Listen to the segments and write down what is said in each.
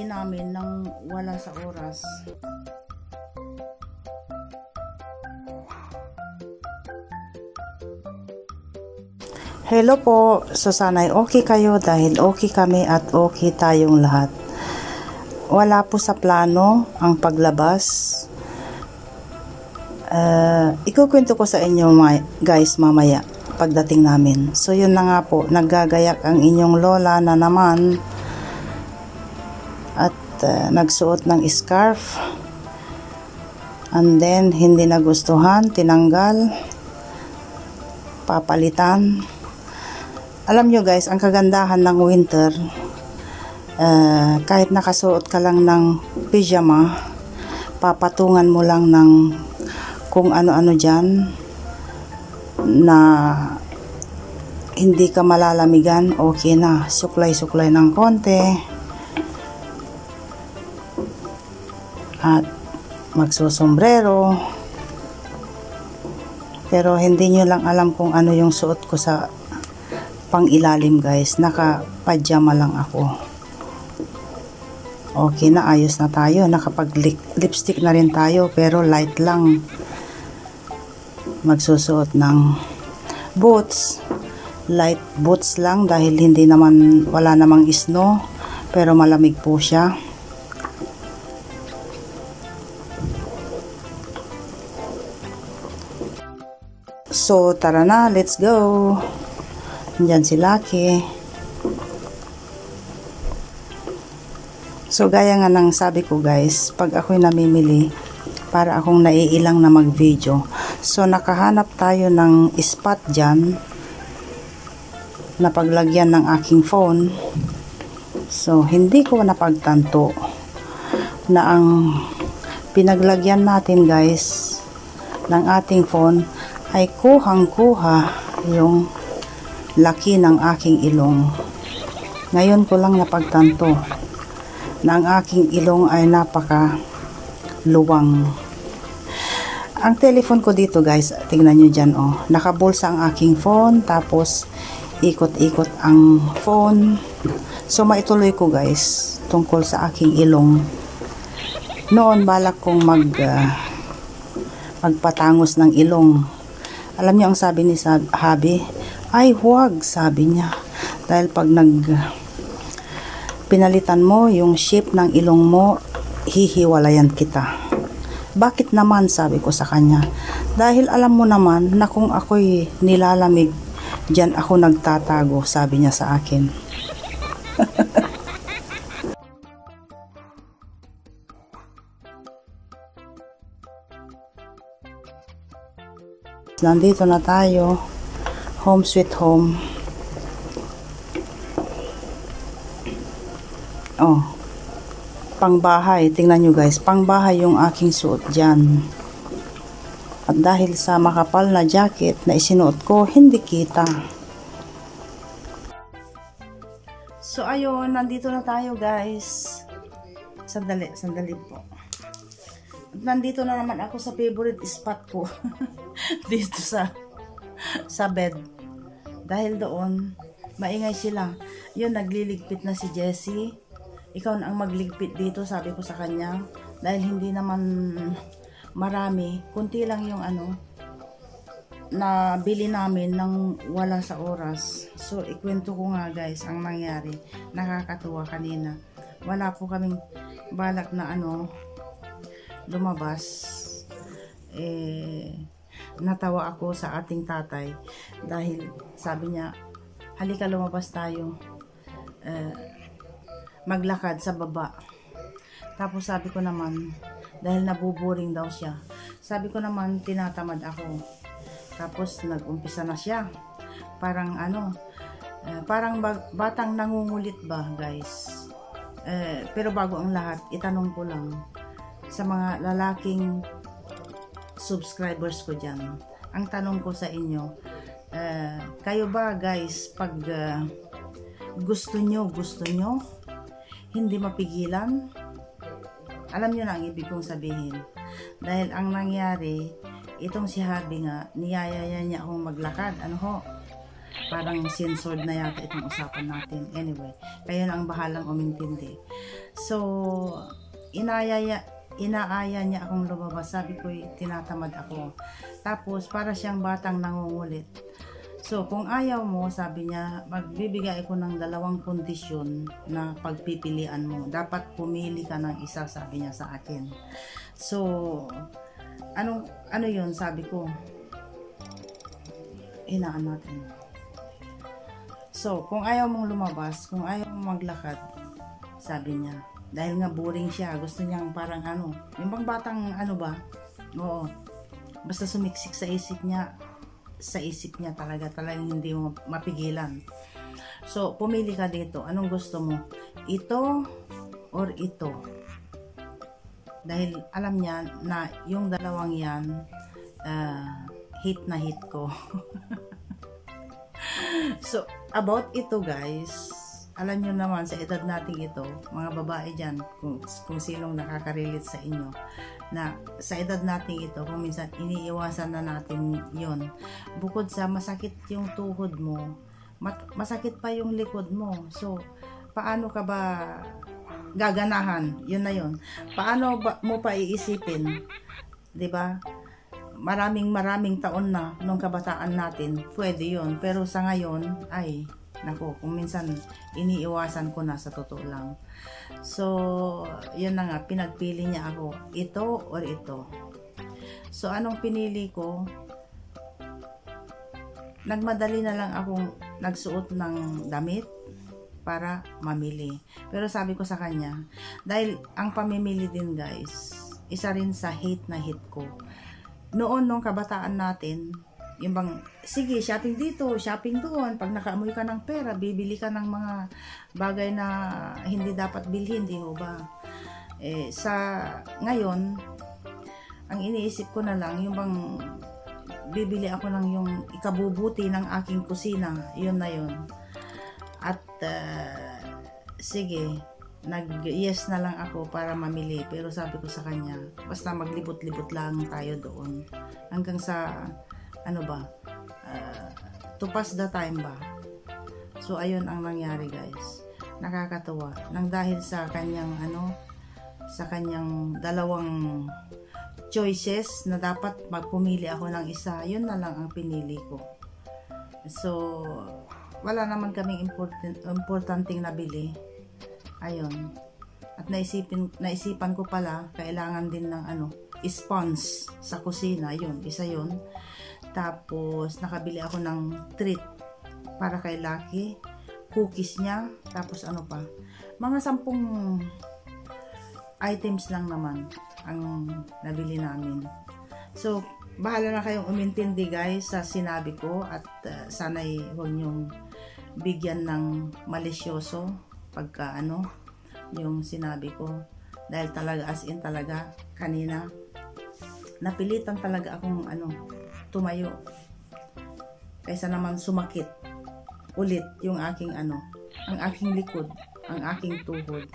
namin nang wala sa oras. Hello po, so sana'y okay kayo dahil okay kami at okay tayong lahat. Wala po sa plano ang paglabas. Ikukwento ko sa inyo guys mamaya pagdating namin. So yun na nga po, naggagayak ang inyong lola na naman at nagsuot ng scarf, and then hindi nagustuhan, tinanggal, papalitan. Alam nyo guys, ang kagandahan ng winter, kahit nakasuot ka lang ng pijama, papatungan mo lang ng kung ano-ano dyan na hindi ka malalamigan, okay na. Suklay-suklay ng konti at magsusombrero. Pero hindi nyo lang alam kung ano yung suot ko sa pang ilalim guys. Naka-pajama lang ako. Okay na, ayos na tayo. Nakapag-lipstick na rin tayo pero light lang. Magsusuot ng boots. Light boots lang dahil hindi naman, wala namang snow pero malamig po siya. So tara na, let's go. Diyan si Lucky. So gaya nga ng sabi ko guys, pag ako'y namimili, para akong naiilang na mag-video. So nakahanap tayo ng spot dyan na paglagyan ng aking phone. So hindi ko napagtanto na ang pinaglagyan natin guys ng ating phone ay kuhang-kuha yung laki ng aking ilong. Ngayon ko lang napagtanto na ang aking ilong ay napaka luwang. Ang telephone ko dito guys, tingnan nyo dyan oh, nakabulsa ang aking phone, tapos ikot-ikot ang phone. So maituloy ko guys tungkol sa aking ilong. Noon balak kong magpatangos ng ilong. Alam niyo ang sabi ni Habi, ay huwag, sabi niya, dahil pag pinalitan mo yung shape ng ilong mo, hihiwalayan kita. Bakit naman, sabi ko sa kanya, dahil alam mo naman na kung ako'y nilalamig, diyan ako nagtatago, sabi niya sa akin. Nandito na tayo, home sweet home. Oh, pangbahay, tingnan nyo guys, pangbahay yung aking suot dyan. At dahil sa makapal na jacket na isinuot ko, hindi kita. So ayun, nandito na tayo guys. Sandali po. Nandito na naman ako sa favorite spot ko. Dito sa bed. Dahil doon, maingay sila. Yun, nagliligpit na si Jessie. Ikaw na ang magligpit dito, sabi ko sa kanya. Dahil hindi naman marami. Kunti lang yung na bili namin nang wala sa oras. So, ikwento ko nga guys ang nangyari. Nakakatuwa kanina. Wala po kaming balak na lumabas. Natawa ako sa ating tatay dahil sabi niya, halika lumabas tayo, maglakad sa baba. Tapos sabi ko naman, dahil nabuboring daw siya, sabi ko naman tinatamad ako. Tapos nag-umpisa na siya, parang parang batang nangungulit ba guys. Pero bago ang lahat, itanong ko lang sa mga lalaking subscribers ko dyan, ang tanong ko sa inyo, kayo ba guys, pag gusto nyo hindi mapigilan? Alam nyo na ang ibig kong sabihin. Dahil ang nangyari, itong si Habi nga, niyayaya niya akong maglakad. parang censored na yata itong usapan natin. Anyway, kayo na ang bahalang umintindi. So, inaaya niya akong lumabas. Sabi ko, tinatamad ako. Tapos, para siyang batang nangungulit. So, kung ayaw mo, sabi niya, magbibigay ako ng 2 kondisyon na pagpipilian mo. Dapat pumili ka ng isa, sabi niya sa akin. So, ano yun, sabi ko. Hinaan natin. So, kung ayaw mong lumabas, kung ayaw mong maglakad, sabi niya, dahil nga boring siya, gusto niyang parang yung bang batang oo, basta sumiksik sa isip niya talagang hindi mo mapigilan. So, pumili ka dito, anong gusto mo? Ito or ito? Dahil alam niya na yung dalawang yan, hit na hit ko. So, about ito guys, alam nyo naman sa edad natin ito, mga babae dyan, kung sinong nakaka-relate sa inyo, na sa edad natin ito, kung minsan iniiwasan na natin yon. Bukod sa masakit yung tuhod mo, masakit pa yung likod mo. So, paano ka ba gaganahan? Yun na yun. Paano mo pa iisipin? 'Di ba? Maraming taon na nung kabataan natin, pwede yun. Pero sa ngayon, ay nako, kung minsan iniiwasan ko na sa totoo lang. So, yun na nga, pinagpili niya ako, ito or ito. So, anong pinili ko? Nagmadali na lang akong nagsuot ng damit para mamili. Pero sabi ko sa kanya, dahil ang pamimili din guys, isa rin sa hate na hate ko. Noon, nung kabataan natin, yung bang, sige, shopping dito, shopping doon. Pag nakaamoy ka ng pera, bibili ka ng mga bagay na hindi dapat bilhin, di ho ba? Sa ngayon, ang iniisip ko na lang, yung bang bibili ako ng yung ikabubuti ng aking kusina, yun na yun. At, sige, nag-yes na lang ako para mamili. Pero sabi ko sa kanya, basta maglibot-libot lang tayo doon. Hanggang sa, to pass the time ba? So, ayun ang nangyari guys. Nakakatuwa. Nang dahil sa kanyang, sa kanyang 2 choices na dapat magpumili ako ng isa, yun na lang ang pinili ko. So, wala naman kaming importanteng nabili. Ayun. At naisipan ko pala, kailangan din ng sponge sa kusina. Yun, isa yun. Tapos, nakabili ako ng treat para kay Lucky. Cookies niya. Tapos, pa? Mga 10 items lang naman ang nabili namin. So, bahala na kayong umintindi guys sa sinabi ko at sana'y huwag niyong bigyan ng malisyoso pagka yung sinabi ko. Dahil talaga, as in talaga, kanina, napilitan talaga akong tumayo kaysa naman sumakit ulit yung aking ang aking likod, ang aking tuhod.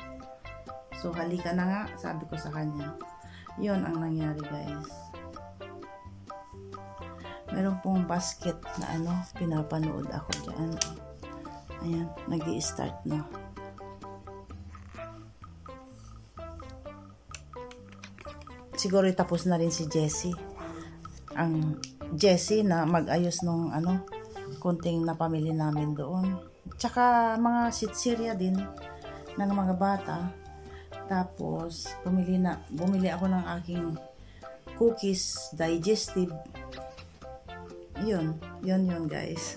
So halika na nga, sabi ko sa kanya. Yun ang nangyari guys. Meron pong basket na pinapanood ako dyan. Ayan, nag-i-start na. Siguro tapos na rin si Jessie. Ang Jessie na mag-ayos nung konting napamili namin doon. Tsaka mga sitsirya din ng mga bata. Tapos bumili ako ng aking cookies digestive. Yun guys.